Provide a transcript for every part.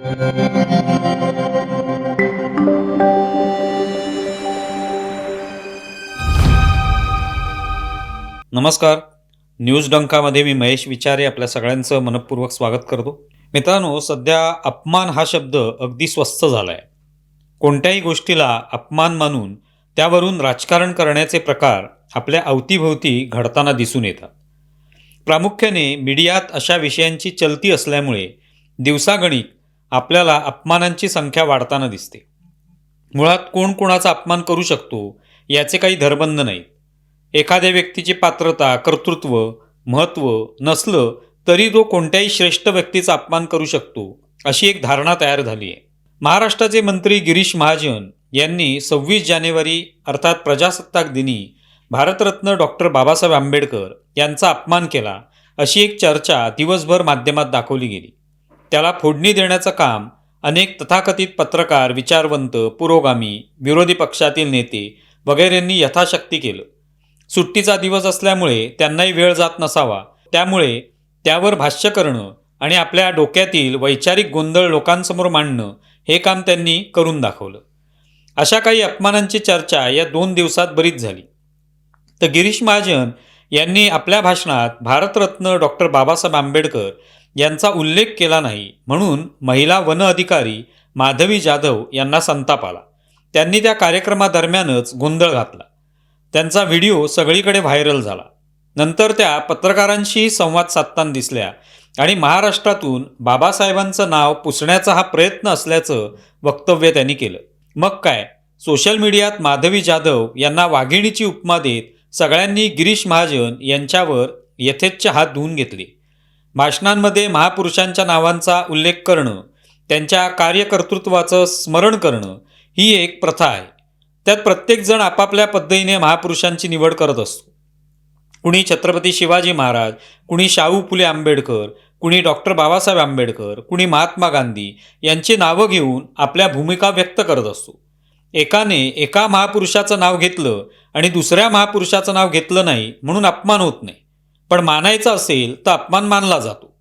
नमस्कार. न्यूज डंकामध्ये मी महेश विचारे आपल्या सगळ्यांचं मनपूर्वक स्वागत करतो. मित्रांनो, सध्या अपमान हा शब्द अगदी स्वस्त झाला आहे. कोणत्याही गोष्टीला अपमान मानून त्यावरून राजकारण करण्याचे प्रकार आपल्या अवतीभोवती घडताना दिसून येतात. प्रामुख्याने मीडियात अशा विषयांची चलती असल्यामुळे दिवसागणिक आपल्याला अपमानांची संख्या वाढताना दिसते. मुळात कोण कोणाचा अपमान करू शकतो याचे काही धरबंध नाहीत. एखाद्या व्यक्तीची पात्रता, कर्तृत्व, महत्त्व नसलं तरी तो कोणत्याही श्रेष्ठ व्यक्तीचा अपमान करू शकतो, अशी एक धारणा तयार झाली आहे. महाराष्ट्राचे मंत्री गिरीश महाजन यांनी 26 जानेवारी अर्थात प्रजासत्ताक दिनी भारतरत्न डॉक्टर बाबासाहेब आंबेडकर यांचा अपमान केला, अशी एक चर्चा दिवसभर माध्यमात दाखवली गेली. त्याला फोडणी देण्याचं काम अनेक तथाकथित पत्रकार, विचारवंत, पुरोगामी, विरोधी पक्षातील नेते वगैरेंनी यथाशक्ती केलं. सुट्टीचा दिवस असल्यामुळे त्यांनाही वेळ जात नसावा, त्यामुळे त्यावर भाष्य करणं आणि आपल्या डोक्यातील वैचारिक गोंधळ लोकांसमोर मांडणं हे काम त्यांनी करून दाखवलं. अशा काही अपमानांची चर्चा या 2 दिवसात बरीच झाली. तर गिरीश महाजन यांनी आपल्या भाषणात भारतरत्न डॉक्टर बाबासाहेब आंबेडकर यांचा उल्लेख केला नाही म्हणून महिला वन अधिकारी माधवी जाधव यांना संताप आला. त्यांनी त्या कार्यक्रमादरम्यानच गोंधळ घातला. त्यांचा व्हिडिओ सगळीकडे व्हायरल झाला. नंतर त्या पत्रकारांशी संवाद साधताना दिसल्या आणि महाराष्ट्रातून बाबासाहेबांचं नाव पुसण्याचा हा प्रयत्न असल्याचं वक्तव्य त्यांनी केलं. मग काय, सोशल मीडियात माधवी जाधव यांना वाघिणीची उपमा देत सगळ्यांनी गिरीश महाजन यांच्यावर यथेच्छ हात धुवून घेतले. भाषणांमध्ये महापुरुषांच्या नावांचा उल्लेख करणं, त्यांच्या कार्यकर्तृत्वाचं स्मरण करणं ही एक प्रथा आहे. त्यात प्रत्येकजण आपापल्या पद्धतीने महापुरुषांची निवड करत असतो. कुणी छत्रपती शिवाजी महाराज, कुणी शाहू फुले आंबेडकर, कुणी डॉक्टर बाबासाहेब आंबेडकर, कुणी महात्मा गांधी यांची नावं घेऊन आपल्या भूमिका व्यक्त करत असतो. एकाने एका महापुरुषाचं नाव घेतलं आणि दुसऱ्या महापुरुषाचं नाव घेतलं नाही म्हणून अपमान होत नाही, पण मानायचं असेल तर अपमान मानला जातो.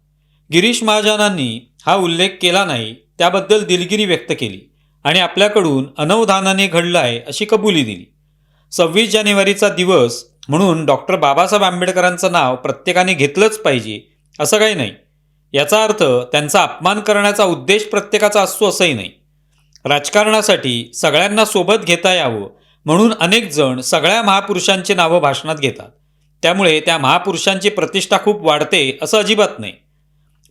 गिरीश महाजनांनी हा उल्लेख केला नाही, त्याबद्दल दिलगिरी व्यक्त केली आणि आपल्याकडून अनवधानाने घडलं आहे अशी कबुली दिली. 26 जानेवारीचा दिवस म्हणून डॉक्टर बाबासाहेब आंबेडकरांचं नाव प्रत्येकाने घेतलंच पाहिजे असं काही नाही. याचा अर्थ त्यांचा अपमान करण्याचा उद्देश प्रत्येकाचा असतो असंही नाही. राजकारणासाठी सगळ्यांना सोबत घेता यावं म्हणून अनेक जण सगळ्या महापुरुषांची नावं भाषणात घेतात. त्यामुळे त्या महापुरुषांची प्रतिष्ठा खूप वाढते असं अजिबात नाही.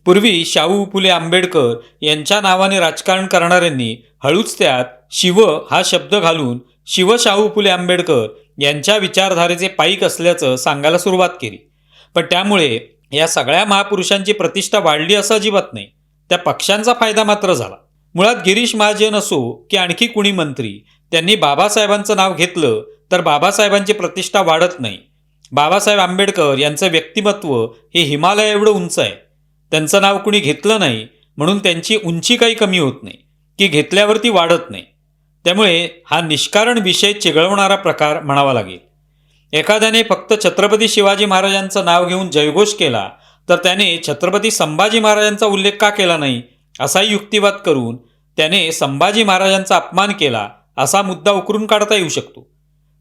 पूर्वी शाहू फुले आंबेडकर यांच्या नावाने राजकारण करणाऱ्यांनी हळूच त्यात शिव हा शब्द घालून शिव शाहू फुले आंबेडकर यांच्या विचारधारेचे पाईक असल्याचं सांगायला सुरुवात केली. पण त्यामुळे या सगळ्या महापुरुषांची प्रतिष्ठा वाढली असं अजिबात नाही. त्या पक्षांचा फायदा मात्र झाला. मुळात गिरीश महाजन असो की आणखी कुणी मंत्री, त्यांनी बाबासाहेबांचं नाव घेतलं तर बाबासाहेबांची प्रतिष्ठा वाढत नाही. बाबासाहेब आंबेडकर यांचं व्यक्तिमत्व हे हिमालय एवढं उंच आहे. त्यांचं नाव कुणी घेतलं नाही म्हणून त्यांची उंची काही कमी होत नाही की घेतल्यावरती वाढत नाही. त्यामुळे हा निष्कारण विषय चिघळवणारा प्रकार म्हणावा लागेल. एखाद्याने फक्त छत्रपती शिवाजी महाराजांचं नाव घेऊन जयघोष केला तर त्याने छत्रपती संभाजी महाराजांचा उल्लेख का केला नाही असाही युक्तिवाद करून त्याने संभाजी महाराजांचा अपमान केला असा मुद्दा उकरून काढता येऊ शकतो.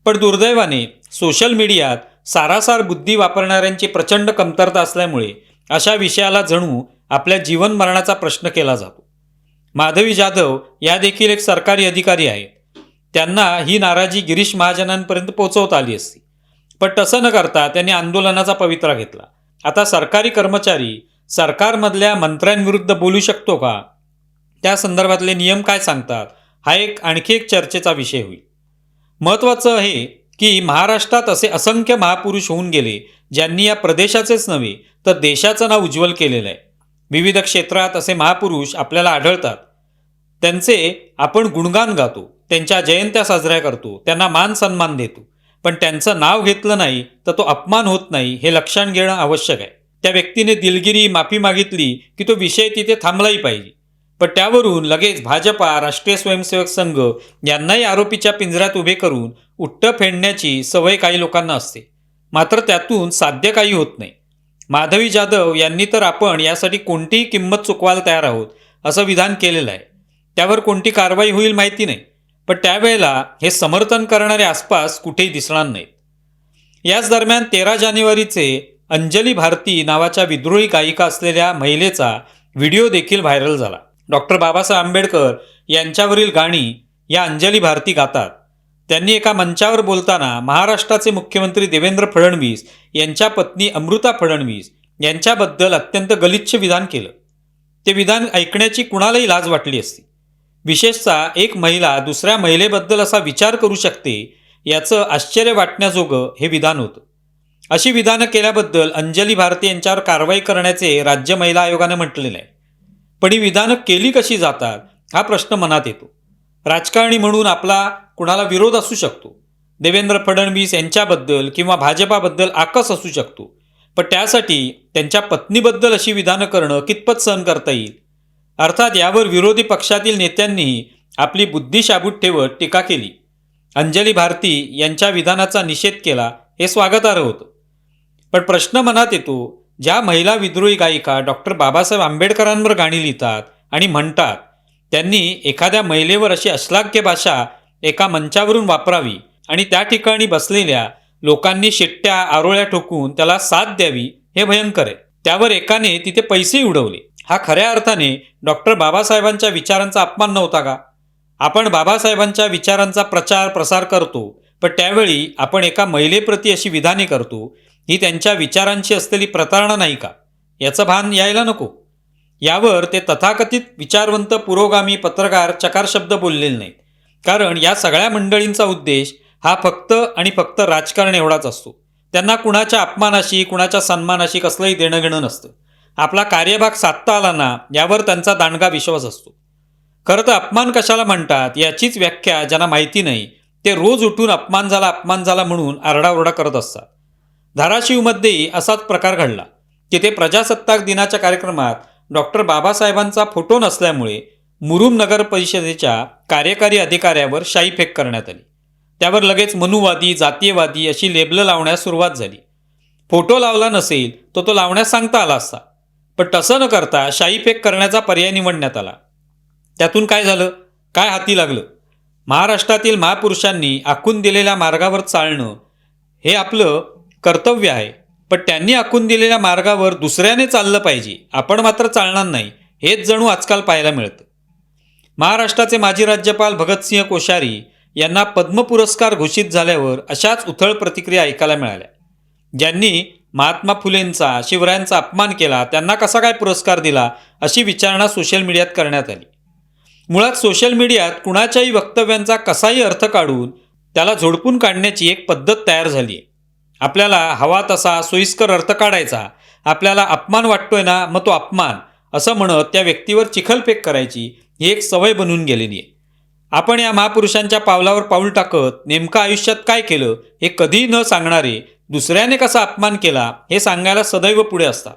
पण दुर्दैवाने सोशल मीडियात सारासार बुद्धी वापरणाऱ्यांची प्रचंड कमतरता असल्यामुळे अशा विषयाला जणू आपल्या जीवन मरणाचा प्रश्न केला जातो. माधवी जाधव या देखील एक सरकारी अधिकारी आहेत. त्यांना ही नाराजी गिरीश महाजनांपर्यंत पोहोचवता आली असती, पण तसं न करता त्यांनी आंदोलनाचा पवित्रा घेतला. आता सरकारी कर्मचारी सरकारमधल्या मंत्र्यांविरुद्ध बोलू शकतो का, त्या संदर्भातले नियम काय सांगतात, हा एक आणखी एक चर्चेचा विषय होईल. महत्त्वाचं आहे की महाराष्ट्रात असे असंख्य महापुरुष होऊन गेले ज्यांनी या प्रदेशाचेच नव्हे तर देशाचं नाव उज्ज्वल केलेलं आहे. विविध क्षेत्रात असे महापुरुष आपल्याला आढळतात. त्यांचे आपण गुणगान गातो, त्यांच्या जयंत्या साजऱ्या करतो, त्यांना मान सन्मान देतो, पण त्यांचं नाव घेतलं नाही तर तो अपमान होत नाही हे लक्षात घेणं आवश्यक आहे. त्या व्यक्तीने दिलगिरी माफी मागितली की तो विषय तिथे थांबलाही पाहिजे. पण त्यावरून लगेच भाजपा, राष्ट्रीय स्वयंसेवक संघ यांनाही आरोपीच्या पिंजऱ्यात उभे करून उट्ट फेडण्याची सवय काही लोकांना असते. मात्र त्यातून साध्य काही होत नाही. माधवी जाधव यांनी तर आपण यासाठी कोणतीही किंमत चुकवायला तयार आहोत असं विधान केलेलं आहे. त्यावर कोणती कारवाई होईल माहिती नाही, पण त्यावेळेला हे समर्थन करणारे आसपास कुठेही दिसणार नाहीत. याच दरम्यान 13 जानेवारीचे अंजली भारती नावाच्या विद्रोही गायिका असलेल्या महिलेचा व्हिडिओ देखील व्हायरल झाला. डॉक्टर बाबासाहेब आंबेडकर यांच्यावरील गाणी या अंजली भारती गातात. त्यांनी एका मंचावर बोलताना महाराष्ट्राचे मुख्यमंत्री देवेंद्र फडणवीस यांच्या पत्नी अमृता फडणवीस यांच्याबद्दल अत्यंत गलिच्छ विधान केलं. ते विधान ऐकण्याची कुणालाही लाज वाटली असती. विशेषतः एक महिला दुसऱ्या महिलेबद्दल असा विचार करू शकते याचं आश्चर्य वाटण्याजोगं हे विधान होतं. अशी विधानं केल्याबद्दल अंजली भारती यांच्यावर कारवाई करण्याचे राज्य महिला आयोगानं म्हटलेलं आहे. पण ही विधानं केली कशी जातात हा प्रश्न मनात येतो. राजकारणी म्हणून आपला कुणाला विरोध असू शकतो, देवेंद्र फडणवीस यांच्याबद्दल किंवा भाजपाबद्दल आकस असू शकतो, पण त्यासाठी त्यांच्या पत्नीबद्दल अशी विधानं करणं कितपत सहन करता येईल? अर्थात यावर विरोधी पक्षातील नेत्यांनीही आपली बुद्धी शाबूत ठेवत टीका केली. अंजली भारती यांच्या विधानाचा निषेध केला, हे स्वागतार्ह होतं. पण प्रश्न मनात येतो, ज्या महिला विद्रोही गायिका डॉक्टर बाबासाहेब आंबेडकरांवर गाणी लिहितात आणि म्हणतात, त्यांनी एखाद्या महिलेवर अशी अश्लाघ्य भाषा एका मंचावरून वापरावी आणि त्या ठिकाणी बसलेल्या लोकांनी शिट्ट्या आरोळ्या ठोकून त्याला साथ द्यावी, हे भयंकर आहे. त्यावर एकाने तिथे पैसेही उडवले. हा खऱ्या अर्थाने डॉक्टर बाबासाहेबांच्या विचारांचा अपमान नव्हता का? आपण बाबासाहेबांच्या विचारांचा प्रचार प्रसार करतो, पण त्यावेळी आपण एका महिलेप्रती अशी विधाने करतो, ही त्यांच्या विचारांची असलेली प्रतारणा नाही का? याचं भान यायला नको. यावर ते तथाकथित विचारवंत पुरोगामी पत्रकार चकार शब्द बोललेले नाहीत. कारण या सगळ्या मंडळींचा उद्देश हा फक्त आणि फक्त राजकारण एवढाच असतो. त्यांना कुणाच्या अपमानाशी कुणाच्या सन्मानाशी कसलंही देणं घेणं नसतं. आपला कार्यभाग साधता आला ना, यावर त्यांचा दांडगा विश्वास असतो. खरं तर अपमान कशाला म्हणतात याचीच व्याख्या ज्यांना माहिती नाही, ते रोज उठून अपमान झाला म्हणून आरडाओरडा करत असतात. धाराशिवमध्येही असाच प्रकार घडला. तिथे प्रजासत्ताक दिनाच्या कार्यक्रमात डॉक्टर बाबासाहेबांचा फोटो नसल्यामुळे मुरुम नगर परिषदेच्या कार्यकारी अधिकाऱ्यावर शाईफेक करण्यात आली. त्यावर लगेच मनुवादी, जातीयवादी अशी लेबलं लावण्यास सुरुवात झाली. फोटो लावला नसेल तर तो लावण्यास सांगता आला असता, पण तसं न करता शाईफेक करण्याचा पर्याय निवडण्यात आला. त्यातून काय झालं, काय हाती लागलं? महाराष्ट्रातील महापुरुषांनी आखून दिलेल्या मार्गावर चालणं हे आपलं कर्तव्य आहे, पण त्यांनी आखून दिलेल्या मार्गावर दुसऱ्याने चाललं पाहिजे, आपण मात्र चालणार नाही, हेच जणू आजकाल पाहायला मिळतं. महाराष्ट्राचे माजी राज्यपाल भगतसिंह कोश्यारी यांना पद्म पुरस्कार घोषित झाल्यावर अशाच उथळ प्रतिक्रिया ऐकायला मिळाल्या. ज्यांनी महात्मा फुलेंचा, शिवरायांचा अपमान केला त्यांना कसा काय पुरस्कार दिला, अशी विचारणा सोशल मीडियात करण्यात आली. मुळात सोशल मीडियात कुणाच्याही वक्तव्यांचा कसाही अर्थ काढून त्याला झोडपून काढण्याची एक पद्धत तयार झाली आहे. आपल्याला हवा तसा सोयीस्कर अर्थ काढायचा, आपल्याला अपमान वाटतोय ना, मग तो अपमान असं म्हणत त्या व्यक्तीवर चिखलफेक करायची ही एक सवय बनून गेलेली आहे. आपण या महापुरुषांच्या पावलावर पाऊल टाकत नेमकं आयुष्यात काय केलं हे कधीही न सांगणारे दुसऱ्याने कसा अपमान केला हे सांगायला सदैव पुढे असतात.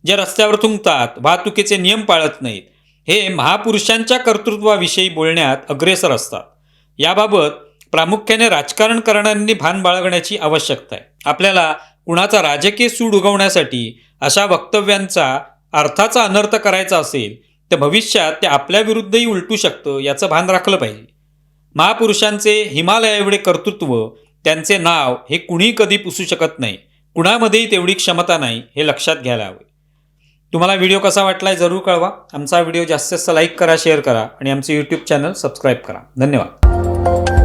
जे रस्त्यावर थुंकतात, वाहतुकीचे नियम पाळत नाहीत, हे महापुरुषांच्या कर्तृत्वाविषयी बोलण्यात अग्रेसर असतात. याबाबत प्रामुख्याने राजकारण करणाऱ्यांनी भान बाळगण्याची आवश्यकता आहे. आपल्याला कुणाचा राजकीय सूड उगवण्यासाठी अशा वक्तव्यांचा अर्थाचा अनर्थ करायचा असेल तर भविष्यात ते आपल्या विरुद्धही उलटू शकतं, याचं भान राखलं पाहिजे. महापुरुषांचे हिमालयाएवढे कर्तृत्व, त्यांचे नाव हे कुणी कधी पुसू शकत नाही. कुणामध्येही तेवढी क्षमता नाही, हे लक्षात घ्यायला हवं. तुम्हाला व्हिडिओ कसा वाटलाय जरूर कळवा. आमचा व्हिडिओ जास्तीत जास्त लाईक करा, शेअर करा आणि आमचे यूट्यूब चॅनल सबस्क्राईब करा. धन्यवाद.